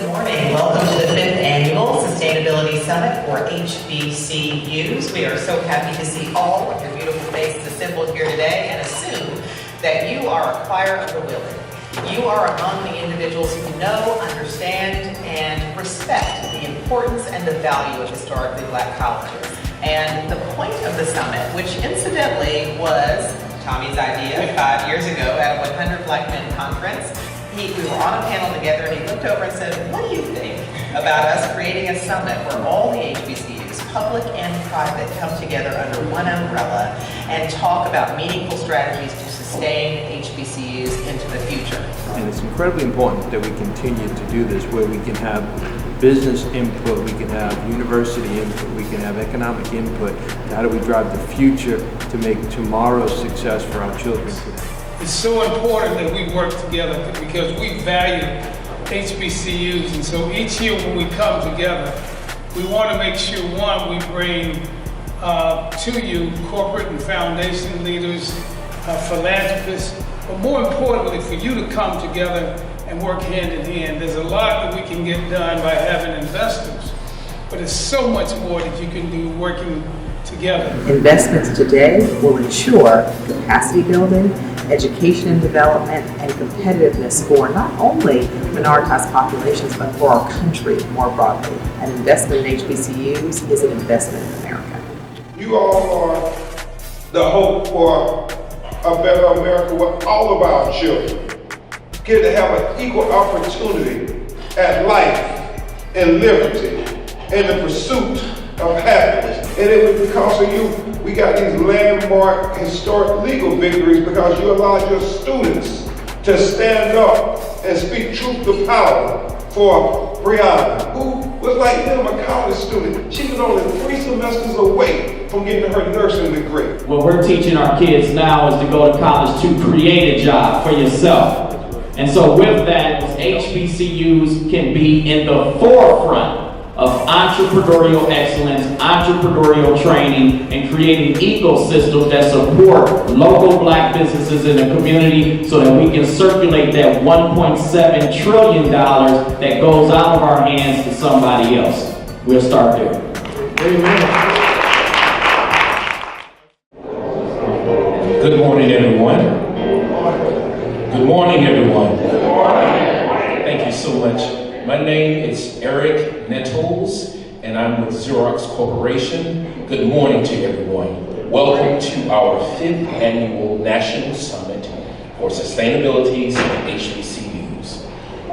Good morning. Welcome to the 5th Annual Sustainability Summit for HBCUs. We are so happy to see all of your beautiful faces assembled here today and assume that you are a choir of the willing. You are among the individuals who know, understand, and respect the importance and the value of historically Black colleges. And the point of the summit, which incidentally was Tommy's idea 5 years ago at a 100 Black Men conference. We were on a panel together and he looked over and said, what do you think about us creating a summit where all the HBCUs, public and private, come together under one umbrella and talk about meaningful strategies to sustain HBCUs into the future? And it's incredibly important that we continue to do this, where we can have business input, we can have university input, we can have economic input. How do we drive the future to make tomorrow's success for our children today? It's so important that we work together because we value HBCUs, and so each year when we come together, we want to make sure, one, we bring to you corporate and foundation leaders, philanthropists, but more importantly for you to come together and work hand in hand. There's a lot that we can get done by having investors, but there's so much more that you can do working together. Investments today will ensure capacity building, education and development, and competitiveness for not only minoritized populations, but for our country more broadly. An investment in HBCUs is an investment in America. You all are the hope for a better America with all of our children. Get to have an equal opportunity at life and liberty and the pursuit of happiness. And it was because of you we got these landmark historic legal victories, because you allowed your students to stand up and speak truth to power for Brianna, who was like them, a college student. She was only 3 semesters away from getting her nursing degree. What we're teaching our kids now is to go to college to create a job for yourself. And so with that, HBCUs can be in the forefront of entrepreneurial excellence, entrepreneurial training, and creating ecosystems that support local Black businesses in the community so that we can circulate that $1.7 trillion that goes out of our hands to somebody else. We'll start there. Amen. Good morning, everyone. Good morning, everyone. Thank you so much. My name is Eric Nettles, and I'm with Xerox Corporation. Good morning to everyone. Welcome to our 5th Annual National Summit for Sustainability of HBCUs.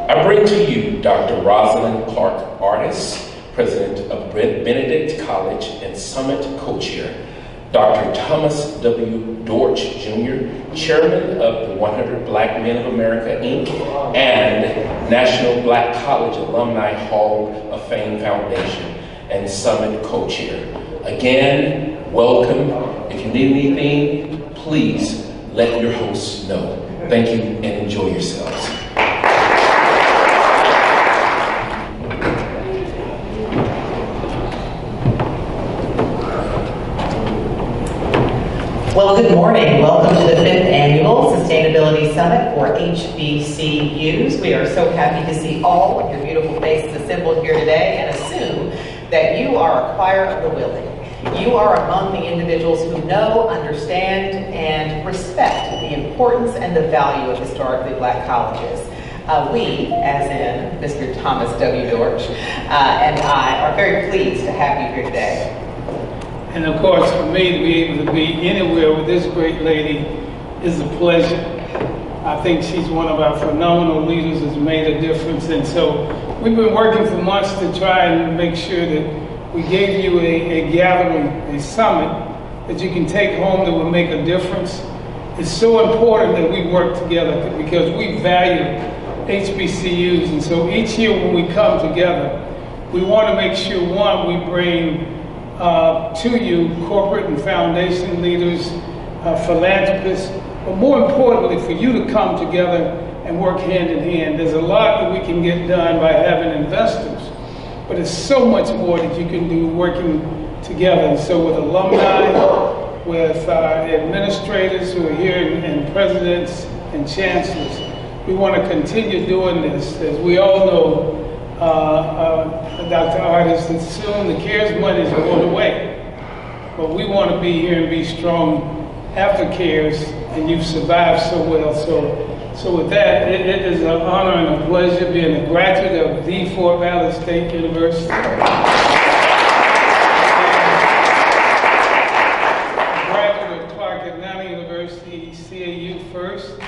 I bring to you Dr. Rosalind Clark Artis, President of Benedict College and Summit Co-Chair, Dr. Thomas W. Dortch Jr., Chairman of the 100 Black Men of America, Inc., and National Black College Alumni Hall of Fame Foundation, and Summit Co-Chair. Again, welcome. If you need anything, please let your hosts know. Thank you and enjoy yourselves. Well, good morning. Welcome to the 5th Annual Sustainability Summit for HBCUs. We are so happy to see all of your beautiful faces assembled here today and assume that you are a choir of the willing. You are among the individuals who know, understand, and respect the importance and the value of historically Black colleges. We, as in Mr. Thomas W. Dortch, and I, are very pleased to have you here today. And of course, for me to be able to be anywhere with this great lady is a pleasure. I think she's one of our phenomenal leaders, has made a difference. And so we've been working for months to try and make sure that we gave you a gathering, a summit that you can take home that will make a difference. It's so important that we work together because we value HBCUs. And so each year when we come together, we want to make sure, one, we bring to you corporate and foundation leaders, philanthropists, but more importantly for you to come together and work hand in hand. There's a lot that we can get done by having investors, but there's so much more that you can do working together. And so with alumni, with administrators who are here and presidents and chancellors, we want to continue doing this. As we all know, Dr. Artis, that soon the CARES money is going away. But we want to be here and be strong after CARES, and you've survived so well. So with that, it is an honor and a pleasure being a graduate of the Fort Valley State University. CAU first.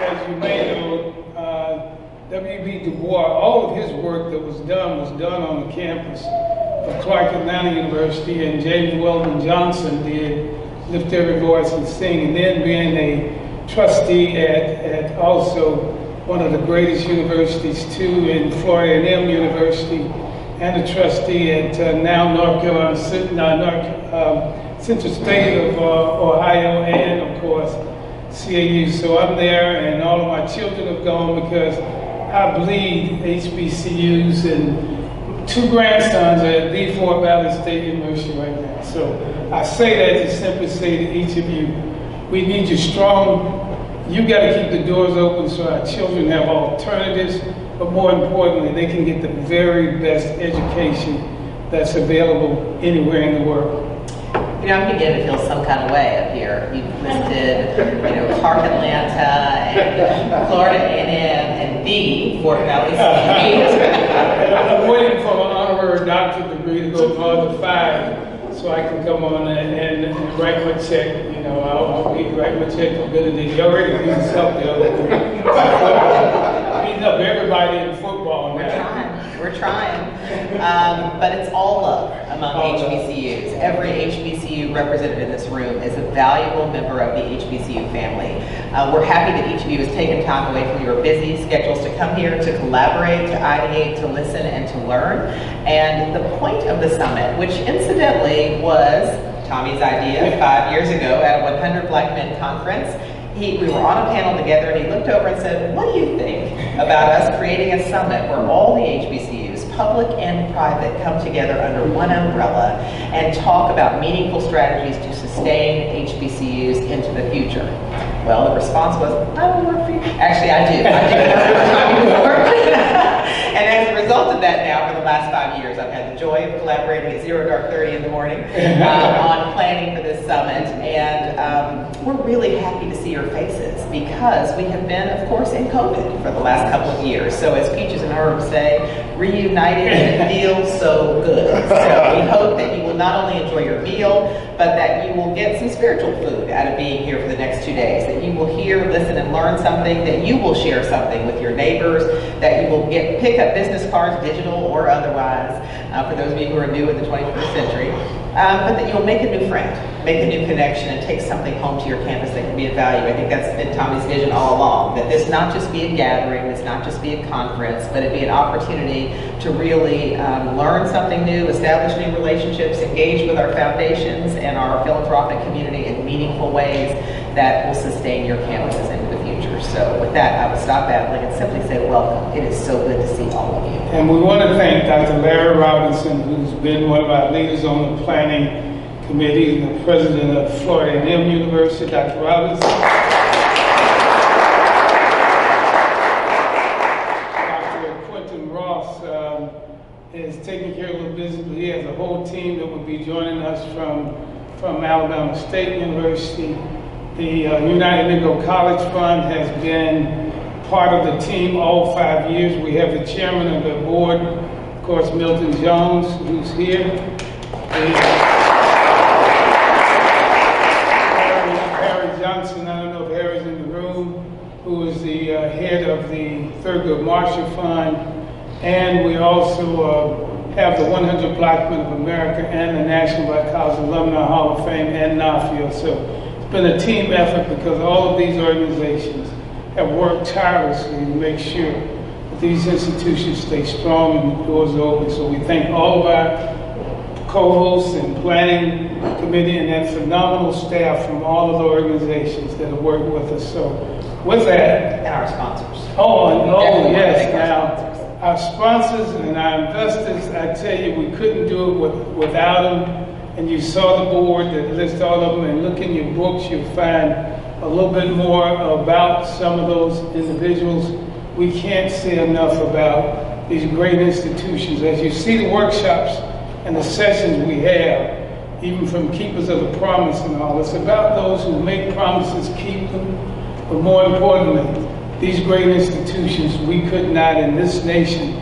As you may know, W.B. Du Bois, all of his work that was done on the campus of Clark Atlanta University, and James Weldon Johnson did Lift Every Voice and Sing, and then being a trustee at also one of the greatest universities too, in Florida A&M University, and a trustee at now North Carolina Central State of Ohio, and of course CAU. So I'm there, and all of my children have gone because I bleed HBCUs, and 2 grandsons are at the Fort Valley State University right now. So I say that to simply say to each of you, we need you strong. You got to keep the doors open so our children have alternatives, but more importantly, they can get the very best education that's available anywhere in the world. You know, I'm beginning to feel some kind of way up here. You've listed, Clark Atlanta and Florida A&M and the Fort Valley State. I'm waiting for an honorary doctorate degree to go for the 5, so I can come on and write my check. I'll write my check for Benedict. He already used his help the other day. Beating up everybody in football now. We're trying. But it's all love among HBCUs. Every HBCU represented in this room is a valuable member of the HBCU family. We're happy that each of you has taken time away from your busy schedules to come here to collaborate, to ideate, to listen, and to learn. And the point of the summit, which incidentally was Tommy's idea 5 years ago at a 100 Black Men conference. We were on a panel together, and he looked over and said, what do you think about us creating a summit where all the HBCUs, public and private, come together under one umbrella and talk about meaningful strategies to sustain HBCUs into the future? Well, the response was, I don't work for you. Actually, I do. I do work. And as a result of that now, for the last 5 years, I've had the joy of collaborating at 0:30 in the morning on planning for this summit. And we're really happy to see your faces because we have been, of course, in COVID for the last couple of years. So as Peaches and Herb say, reunited, and it feels so good. So we hope that you will not only enjoy your meal, but that you will get some spiritual food out of being here for the next 2 days, that you will hear, listen, and learn something, that you will share something with your neighbors, that you will pick up business cards, digital or otherwise, for those of you who are new in the 21st century, but that you'll make a new friend, make a new connection, and take something home to your campus that can be of value. I think that's been Tommy's vision all along, that this not just be a gathering, this not just be a conference, but it be an opportunity to really learn something new, establish new relationships, engage with our foundations and our philanthropic community in meaningful ways that will sustain your campuses into the future. So with that, I will stop babbling and simply say welcome. It is so good to see all of you. And we want to thank Dr. Larry Robinson, who's been one of our leaders on the planning committee, and the president of Florida A&M University, Dr. Robinson. Dr. Quentin Ross is taking care of the business, but he has a whole team that will be joining us from Alabama State University. The United Negro College Fund has been part of the team all 5 years. We have the chairman of the board, of course, Milton Jones, who's here. Harry Johnson, I don't know if Harry's in the room, who is the head of the Thurgood Marshall Fund. And we also have the 100 Black Men of America and the National Black College Alumni Hall of Fame and NAFIA. So it's been a team effort because all of these organizations have worked tirelessly to make sure that these institutions stay strong and the doors are open. So we thank all of our co-hosts and planning committee and that phenomenal staff from all of the organizations that have worked with us. So with that. And our sponsors. Yes. Now, our sponsors and our investors, I tell you, we couldn't do it without them. And you saw the board that lists all of them, and look in your books, you'll find a little bit more about some of those individuals. We can't say enough about these great institutions. As you see the workshops and the sessions we have, even from Keepers of the Promise and all, it's about those who make promises, keep them, but more importantly, these great institutions, we could not in this nation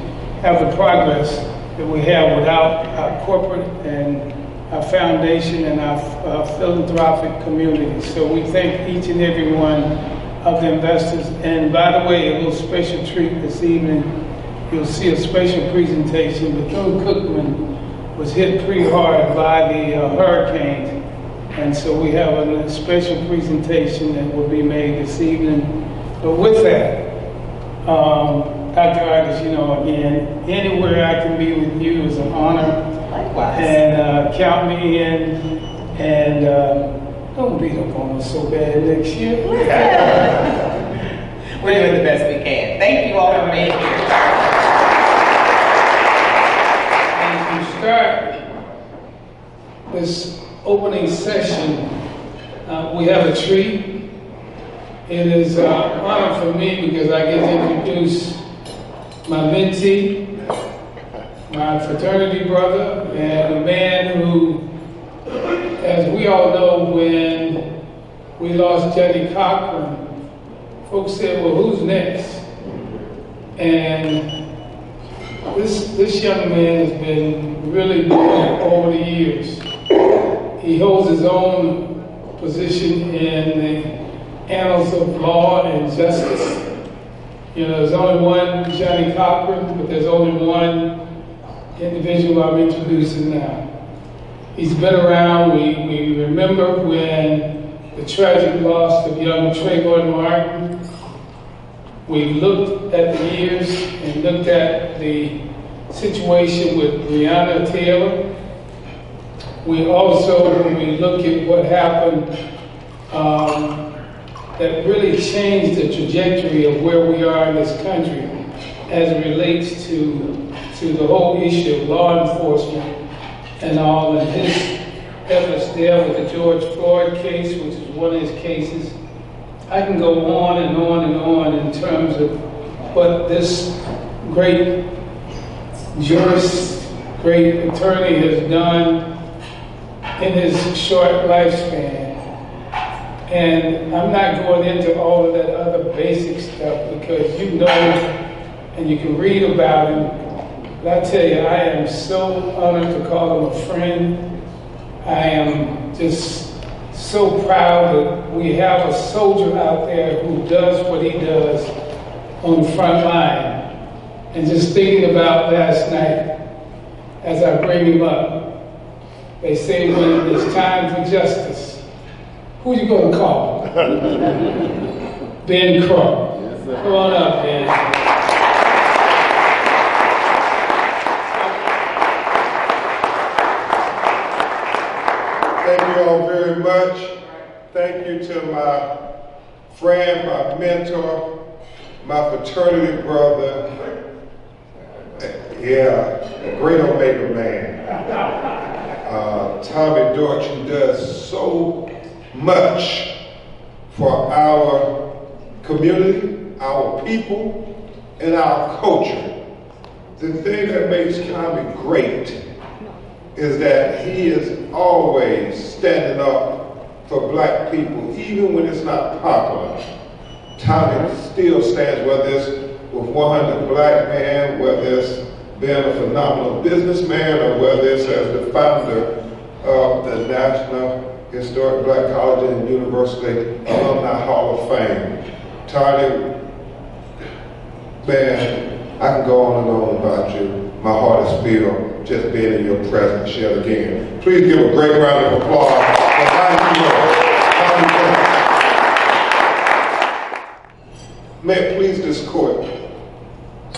have the progress that we have without our corporate and our foundation and our philanthropic community. So we thank each and every one of the investors. And by the way, a little special treat this evening, you'll see a special presentation. Bethune-Cookman was hit pretty hard by the hurricanes. And so we have a special presentation that will be made this evening. But with that, Dr. Artis, you know, again, anywhere I can be with you is an honor. Likewise. And count me in, and don't beat up on us so bad next year. We're doing the best we can. Thank you all for being here. As you start this opening session, we have a treat. It is an honor for me because I get to introduce my mentee, my fraternity brother, and a man who, as we all know, when we lost Johnny Cochran, folks said, well, who's next? And this young man has been really good over the years. He holds his own position in the annals of law and justice. You know, there's only one Johnny Cochran, but there's only one individual I'm introducing now. He's been around. We remember when the tragic loss of young Trayvon Martin. We looked at the years and looked at the situation with Breonna Taylor. We also, when we look at what happened, that really changed the trajectory of where we are in this country as it relates to the whole issue of law enforcement and all, and his efforts there with the George Floyd case, which is one of his cases. I can go on and on and on in terms of what this great jurist, great attorney has done in his short lifespan. And I'm not going into all of that other basic stuff because you know and you can read about him. But I tell you, I am so honored to call him a friend. I am just so proud that we have a soldier out there who does what he does on the front line. And just thinking about last night, as I bring him up, they say when it's time for justice, who you going to call? Ben Crump. Yes, come on up, Ben. Thank you all very much. Thank you to my friend, my mentor, my fraternity brother. Yeah, great Omega man. Tommy Dortch, who does so much for our community, our people, and our culture. The thing that makes Tommy great is that he is always standing up for black people, even when it's not popular. Tommy still stands, whether it's with 100 Black Men, whether it's being a phenomenal businessman, or whether it's as the founder of the National Historic Black Colleges and University Alumni Hall of Fame. Tommy, man, I can go on and on about you. My heart is filled just being in your presence yet again. Please give a great round of applause for Tommy. May it please this court,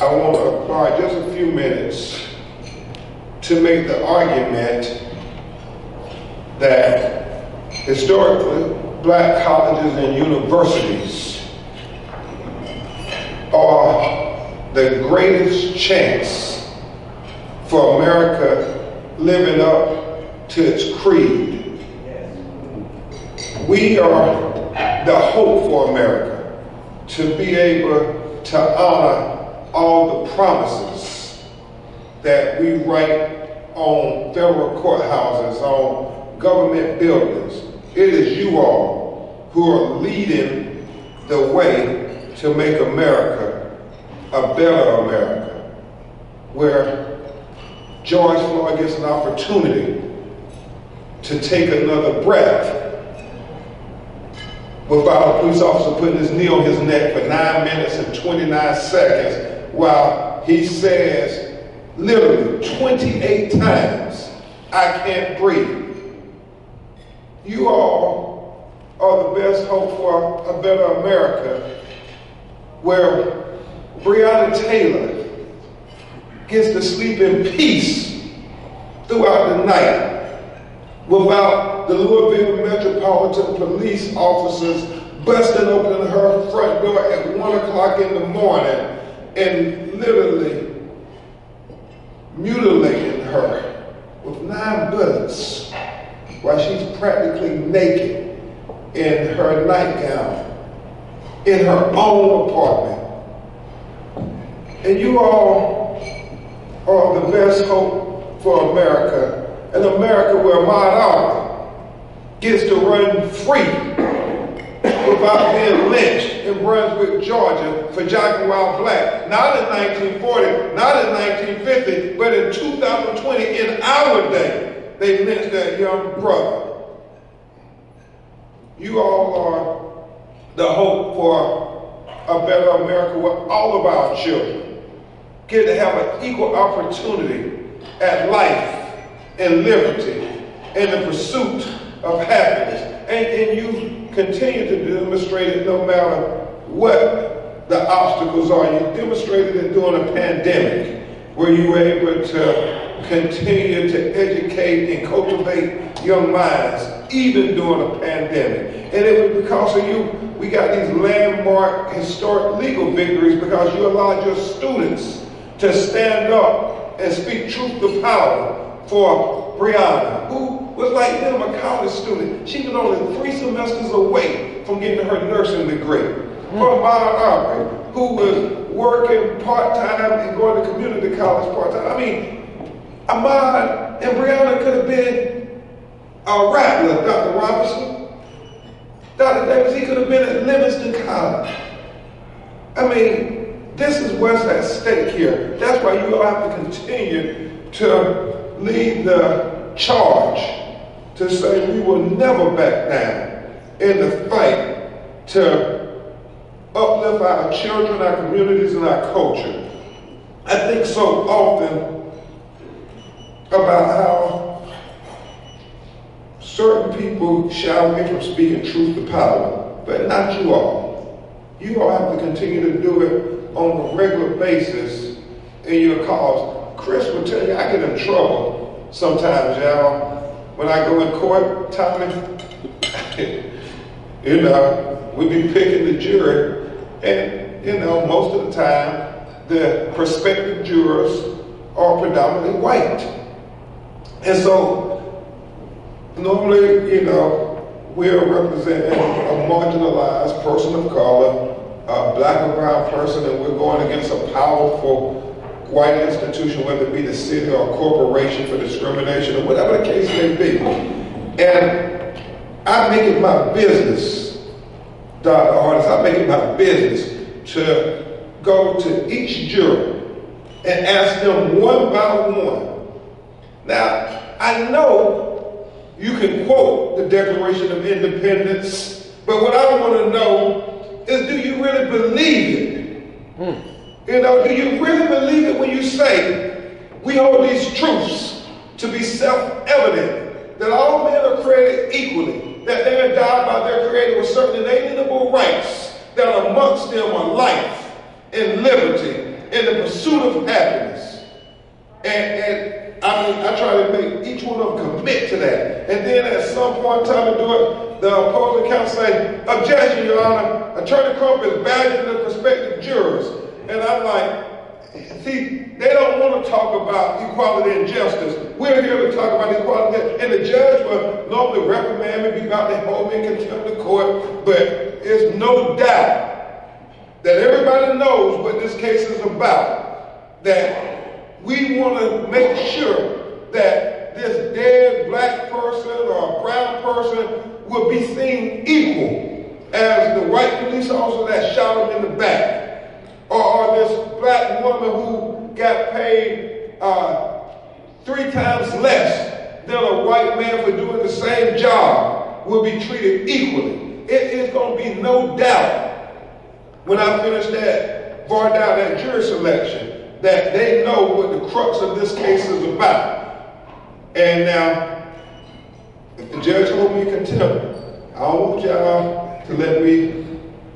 I want to apply just a few minutes to make the argument that historically black colleges and universities are the greatest chance for America living up to its creed. We are the hope for America, to be able to honor all the promises that we write on federal courthouses, on government buildings. It is you all who are leading the way to make America a better America, where George Floyd gets an opportunity to take another breath without a police officer putting his knee on his neck for 9 minutes and 29 seconds while he says literally 28 times, "I can't breathe." You all are the best hope for a better America, where Breonna Taylor gets to sleep in peace throughout the night without the Louisville Metropolitan Police officers busting open her front door at 1 o'clock in the morning and literally mutilating her with 9 bullets while she's practically naked in her nightgown in her own apartment. And you all are the best hope for America, an America where Ahmaud Arbery gets to run free without being lynched in Brunswick, Georgia for jacking while black. Not in 1940, not in 1950, but in 2020, in our day, they lynched that young brother. You all are the hope for a better America where all of our children get to have an equal opportunity at life and liberty and the pursuit of happiness. And you continue to demonstrate it no matter what the obstacles are. You demonstrated it during a pandemic where you were able to continue to educate and cultivate young minds even during a pandemic. And it was because of you we got these landmark historic legal victories, because you allowed your students to stand up and speak truth to power for Breonna, who was like them, a college student. She was only 3 semesters away from getting her nursing degree. For Ahmaud Arbery, who was working part-time and going to community college part-time. I mean, Ahmaud and Breonna could have been a Rattler, Dr. Robinson. Dr. Davis, he could have been at Livingston College. I mean, this is what's at stake here. That's why you all have to continue to lead the charge to say we will never back down in the fight to uplift our children, our communities, and our culture. I think so often about how certain people shy away from speaking truth to power, but not you all. You all have to continue to do it on a regular basis in your cause. Chris will tell you, I get in trouble sometimes, y'all. When I go in court, Tommy, you know, we be picking the jury, and, you know, most of the time, the prospective jurors are predominantly white. And so, normally, you know, we're representing a marginalized person of color, a black or brown person, and we're going against a powerful white institution, whether it be the city or a corporation for discrimination or whatever the case may be. And I make it my business, Dr. Artist, I make it my business to go to each juror and ask them one by one. Now, I know you can quote the Declaration of Independence, but what I want to know is, do you really believe it? You know, do you really believe it when you say, we hold these truths to be self-evident, that all men are created equally, that they are endowed by their Creator with certain inalienable rights, that amongst them are life and liberty and the pursuit of happiness. And I mean, I try to make each one of them commit to that. And then at some point in time to do it, the opposing counsel say, objection, Your Honor, Attorney Crump is badgering the prospective jurors. And I'm like, See, they don't want to talk about equality and justice. We're here to talk about equality, and the judge will normally reprimand me, be about to hold me in contempt of court, but there's no doubt that everybody knows what this case is about, that we want to make sure that this dead black person or brown person will be seen equal as the white police officer that shot him in the back. Or this black woman who got paid 3 times less than a white man for doing the same job will be treated equally. It is going to be no doubt when I finish that jury selection that they know what the crux of this case is about. And now, if the judge hold me in contempt, I don't want y'all to let me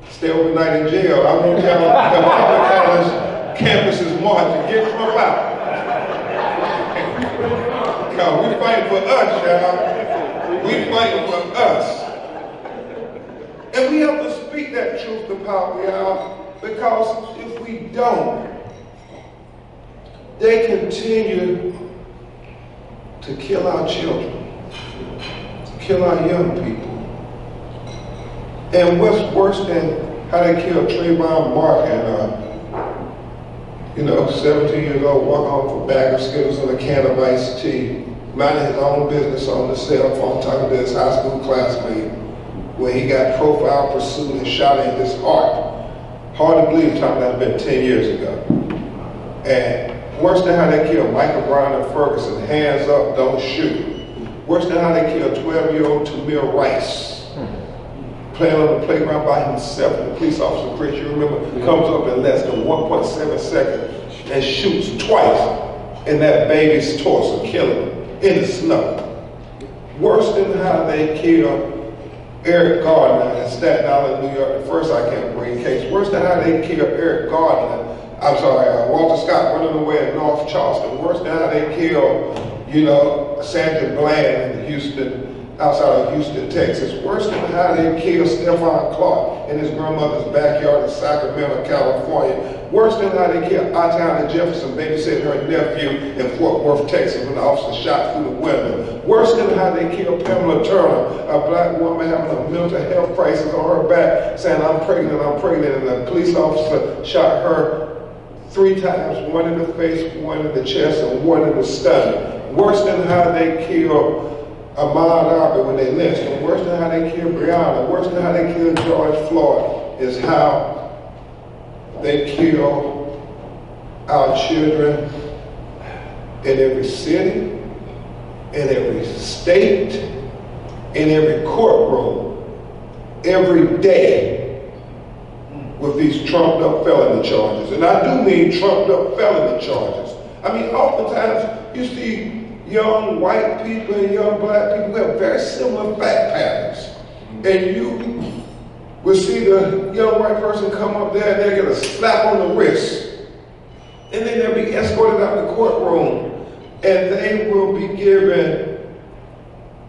stay overnight in jail. I want y'all to college campuses march and get Crump out. Because we fighting for us, y'all. We fighting for us. And we have to speak that truth to power, y'all, because if we don't, they continue to kill our children, to kill our young people. And what's worse than how they killed Trayvon Martin, 17 years old, walk home for a bag of Skittles and a can of iced tea, minding his own business on the cell phone, talking to his high school classmate, when he got profiled, pursued, and shot in his heart. Hard to believe, talking about it been 10 years ago. And worse than how they killed Michael Brown and Ferguson, hands up, don't shoot. Worse than how they killed 12-year-old Tamir Rice, playing on the playground by himself, and the police officer, Chris, you remember, comes up in less than 1.7 seconds and shoots twice in that baby's torso, killing him in the snow. Worse than how they killed Eric Gardner in Staten Island, New York, the first I can't bring case. Worse than how they killed Eric Gardner, Walter Scott running away in North Charleston. Worse than how they killed, Sandra Bland in Houston, outside of Houston, Texas. Worse than how they killed Stephon Clark in his grandmother's backyard in Sacramento, California. Worse than how they killed Atiana Jefferson babysitting her nephew in Fort Worth, Texas, when the officer shot through the window. Worse than how they killed Pamela Turner, a black woman having a mental health crisis on her back, saying, I'm pregnant, and the police officer shot her 3 times, one in the face, one in the chest, and one in the stomach. Worse than how they killed Ahmaud Arbery when they lynched him. Worse than how they killed Breonna. Worse than how they killed George Floyd is how they kill our children in every city, in every state, in every courtroom, every day with these trumped up felony charges. And I do mean trumped up felony charges. I mean, oftentimes you see young white people and young black people who have very similar fact patterns. And you will see the young white person come up there and they'll get a slap on the wrist. And then they'll be escorted out of the courtroom and they will be given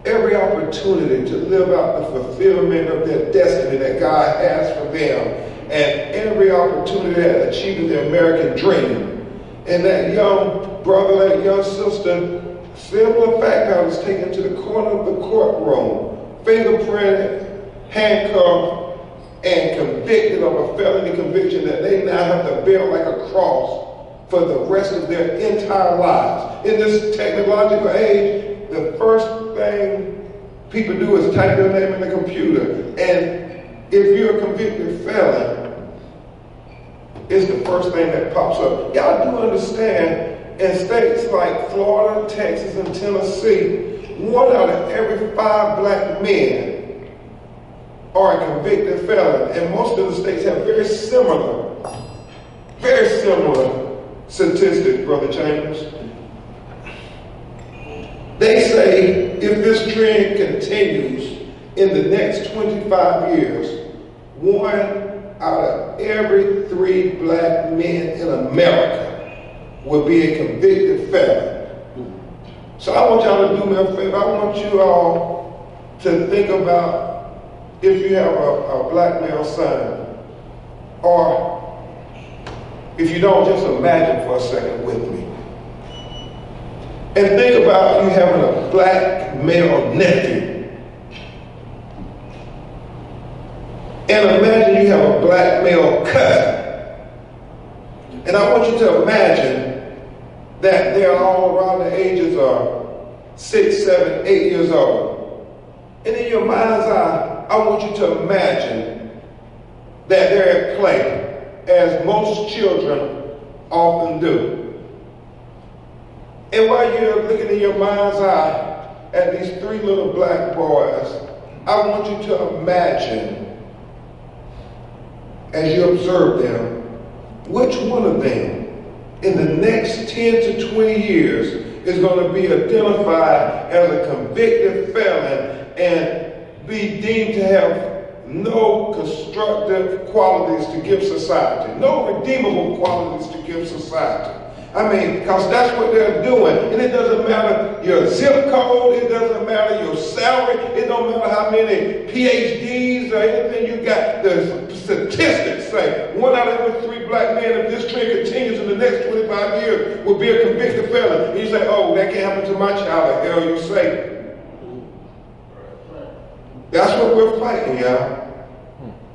every opportunity to live out the fulfillment of their destiny that God has for them, and every opportunity at achieving the American dream. And that young brother, that young sister, similar fact patterns taken to the corner of the courtroom, fingerprinted, handcuffed, and convicted of a felony conviction that they now have to bear like a cross for the rest of their entire lives. In this technological age, the first thing people do is type their name in the computer. And if you're a convicted felon, it's the first thing that pops up. Y'all do understand, in states like Florida, Texas, and Tennessee, 1 out of every 5 black men are a convicted felon. And most of the states have very similar statistics, Brother Chambers. They say if this trend continues in the next 25 years, 1 out of every 3 black men in America will be a convicted felon. So I want y'all to do me a favor. I want you all to think about if you have a black male son, or If you don't, just imagine for a second with me. And think about you having a black male nephew. And imagine you have a black male cousin. And I want you to imagine that they're all around the ages of 6, 7, 8 years old. And in your mind's eye, I want you to imagine that they're at play, as most children often do. And while you're looking in your mind's eye at these 3 little black boys, I want you to imagine, as you observe them, which one of them in the next 10 to 20 years is going to be identified as a convicted felon and be deemed to have no constructive qualities to give society, no redeemable qualities to give society. I mean, because that's what they're doing. And it doesn't matter your zip code, it doesn't matter your salary, it don't matter how many PhDs or anything you got. The statistics say 1 out of every 3 black men, if this trend continues in the next 25 years, will be a convicted felon. And you say, oh, that can't happen to my child. The hell you say. That's what we're fighting, y'all.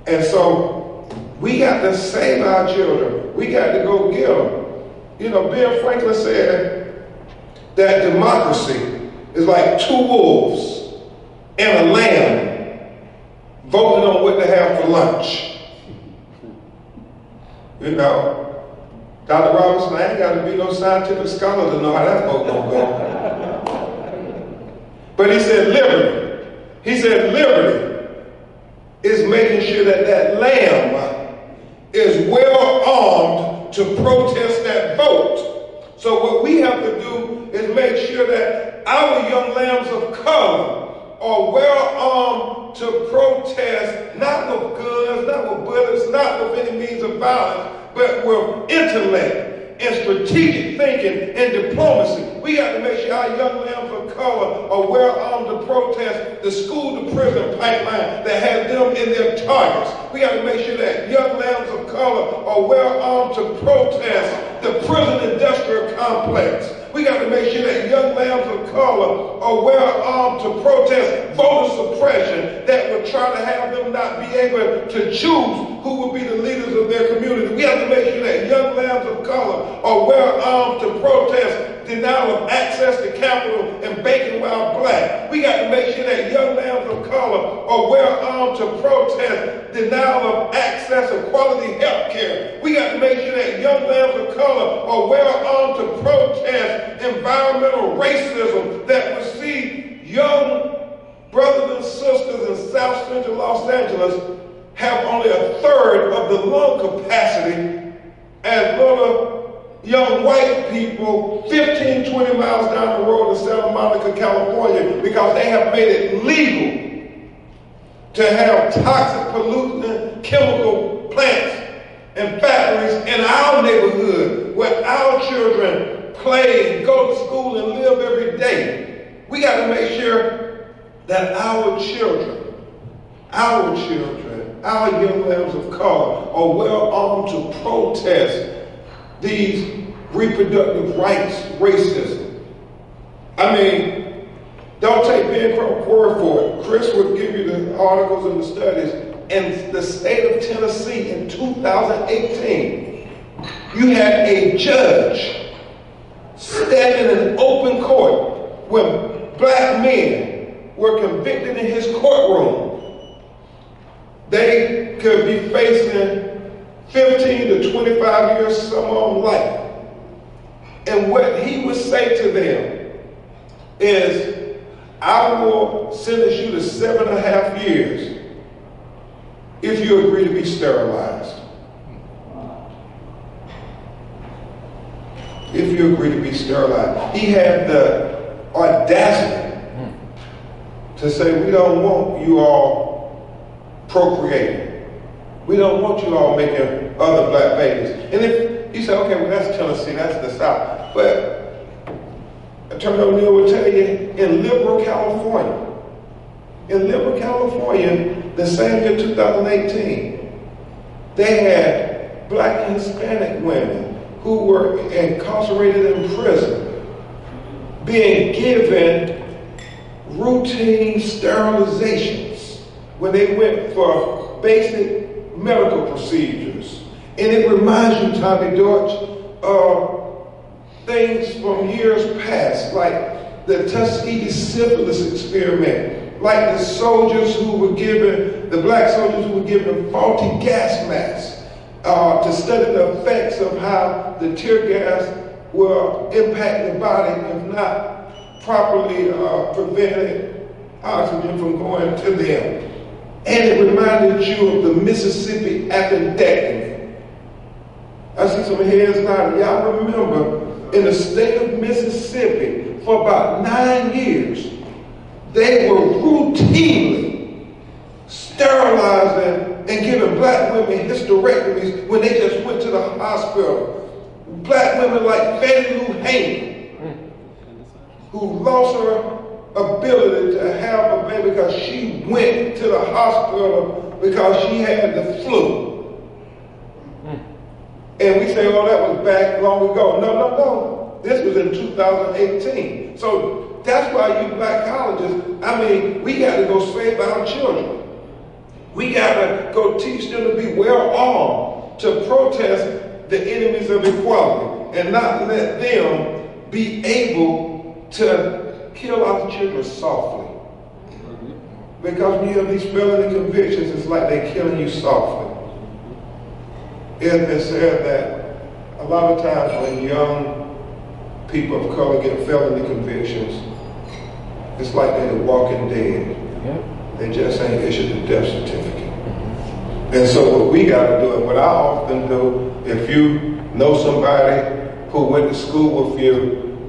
And so we got to save our children. We got to go get them. You know, Ben Franklin said that democracy is like 2 wolves and a lamb voting on what to have for lunch. You know, Dr. Robinson, I ain't got to be no scientific scholar to know how that vote gonna go. But he said liberty. He said liberty is making sure that that lamb is well armed to protest that vote. So what we have to do is make sure that our young lambs of color are well armed to protest, not with guns, not with bullets, not with any means of violence, but with intellect and strategic thinking and diplomacy. We got to make sure our young lambs of color are well armed to protest the school to prison pipeline that has them in their targets. We got to make sure that young lambs of color are well armed to protest the prison industrial complex. We got to make sure that young lambs of color are well armed to protest voter suppression that would try to have them not be able to choose who will be the leaders of their community. We have to make sure that young lambs of color are well armed to protest denial of access to capital and bacon while black. We got to make sure that young lambs of color are well armed to protest denial of access to quality health care. We got to make sure that young lambs of color are well armed to protest environmental racism that would see young brothers and sisters in South Central Los Angeles have only 1/3 of the lung capacity as little young white people 15, 20 miles down the road in Santa Monica, California, because they have made it legal to have toxic pollutant chemical plants and factories in our neighborhood where our children play and go to school and live every day. We got to make sure that our children, our young lambs of color are well armed to protest these reproductive rights racism. I mean, don't take Ben Crump word for it. Chris would give you the articles and the studies. In the state of Tennessee in 2018, you had a judge standing in open court when black men were convicted in his courtroom. They could be facing 15 to 25 years, some of them life. And what he would say to them is, I will sentence you to 7.5 years if you agree to be sterilized. If you agree to be sterilized. He had the audacity to say, we don't want you all procreating. We don't want you all making other black babies. And if you say, okay, well, that's Tennessee, that's the South. But Attorney O'Neill will tell you, in liberal California, the same year, 2018, they had black and Hispanic women who were incarcerated in prison being given routine sterilizations when they went for basic medical procedures. And it reminds you, Tommy Deutsch, of things from years past, like the Tuskegee syphilis experiment, like the soldiers who were given, the black soldiers who were given faulty gas masks to study the effects of how the tear gas will impact the body if not properly prevented oxygen from going to them. And it reminded you of the Mississippi appendectomy. I see some heads nodding. Y'all remember in the state of Mississippi for about 9 years, they were routinely sterilizing and giving black women hysterectomies when they just went to the hospital. Black women like Fannie Lou Haney, who lost her ability to have a baby because she went to the hospital because she had the flu. And we say, oh, that was back long ago. No. This was in 2018. So that's why you black colleges, we got to go save our children. We got to go teach them to be well armed to protest the enemies of equality and not let them be able to kill our children softly. Because when you have these felony convictions, it's like they're killing you softly. It has been said that a lot of times when young people of color get felony convictions, it's like they're the walking dead. They just ain't issued a death certificate. And so what we got to do, and what I often do, if you know somebody who went to school with you,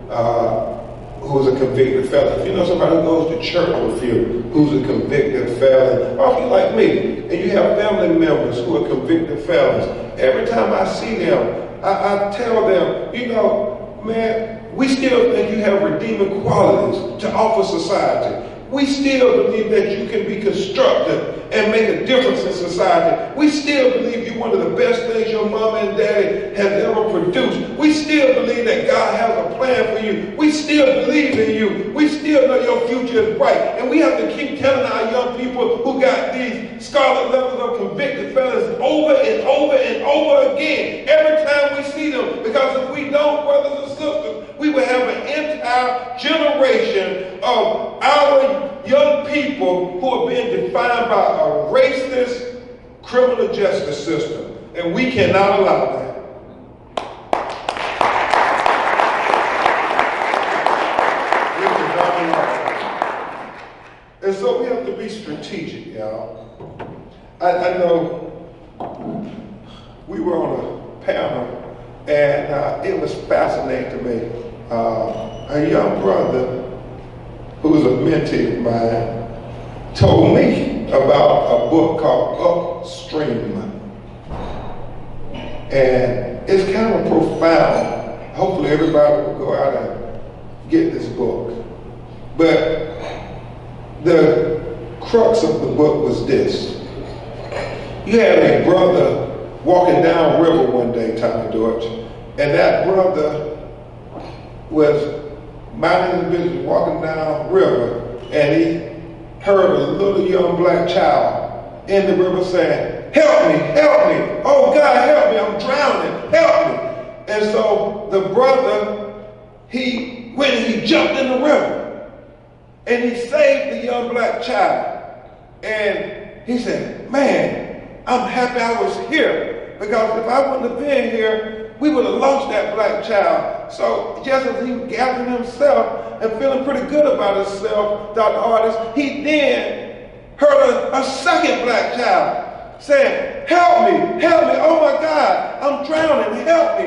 who's a convicted felon, if you know somebody who goes to church with you, who's a convicted felon, or if you're like me, and you have family members who are convicted felons, every time I see them, I tell them, man, we still think you have redeeming qualities to offer society. We still believe that you can be constructive and make a difference in society. We still believe you're one of the best things your mama and daddy has ever produced. We still believe that God has a plan for you. We still believe in you. We still know your future is bright. And we have to keep telling our young people who got these scarlet letters of convicted felons over and over and over again, every time we see them. Because if we don't, brothers and sisters, we will have an entire generation of our young people who are being defined by a racist criminal justice system. And we cannot allow that. We cannot allow that. And so we have to be strategic, y'all. I know we were on a panel and it was fascinating to me. A young brother who's a mentee of mine told me about a book called Upstream. And it's kind of profound. Hopefully everybody will go out and get this book. But the crux of the book was this. You had a brother walking down river one day, Tommy Deutsch, and that brother was minding his business, walking down river, and he heard a little young black child in the river saying, help me, oh God, help me, I'm drowning, help me. And so the brother, he went and he jumped in the river, and he saved the young black child. And he said, man, I'm happy I was here, because if I wouldn't have been here, we would have lost that black child. So just as he was gathering himself and feeling pretty good about himself, Dr. Artist, he then heard a second black child saying, help me, oh my God, I'm drowning, help me.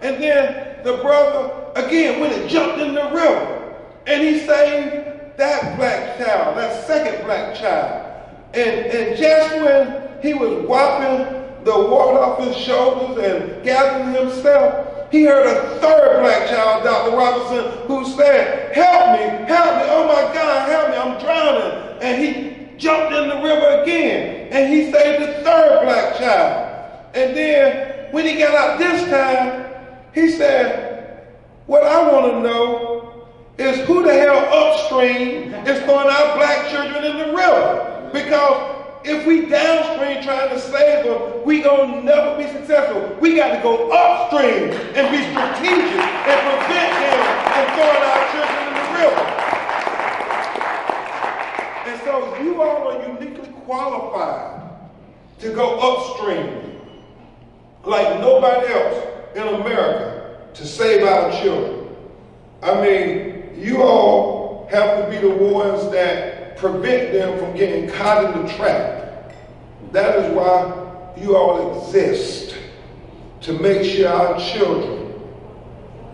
And then the brother again went and jumped in the river, and he saved that black child, that second black child. And just when he was wiping the water off his shoulders and gathering himself, he heard a third black child, Dr. Robinson, who said, help me, oh my God, help me, I'm drowning. And he jumped in the river again, and he saved the third black child. And then when he got out this time, he said, what I want to know is who the hell upstream is throwing our black children in the river? Because if we downstream trying to save them, we gonna never be successful. We got to go upstream and be strategic and prevent them from throwing our children in the river. And so you all are uniquely qualified to go upstream like nobody else in America to save our children. I mean, you all have to be the ones that prevent them from getting caught in the trap. That is why you all exist, to make sure our children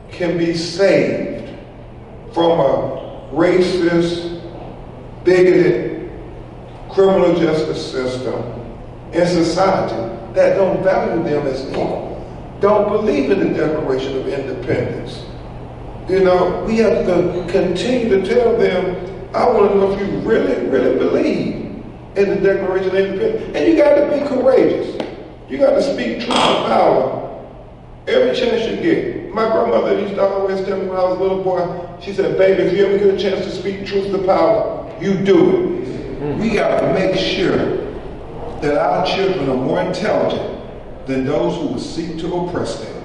can be saved from a racist, bigoted, criminal justice system in society that don't value them as equal, don't believe in the Declaration of Independence. You know, we have to continue to tell them, I want to know if you really, really believe in the Declaration of Independence. And you got to be courageous. You got to speak truth to power every chance you get. My grandmother used to always tell me when I was a little boy, she said, baby, if you ever get a chance to speak truth to power, you do it. We got to make sure that our children are more intelligent than those who would seek to oppress them.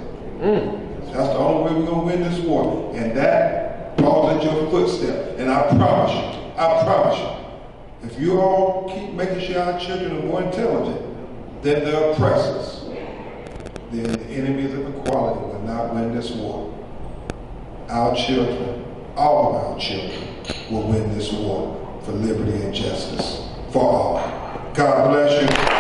That's the only way we're going to win this war. And that falls at your footstep. And I promise you, if you all keep making sure our children are more intelligent than the oppressors, then the enemies of equality will not win this war. Our children, all of our children, will win this war for liberty and justice for all. God bless you.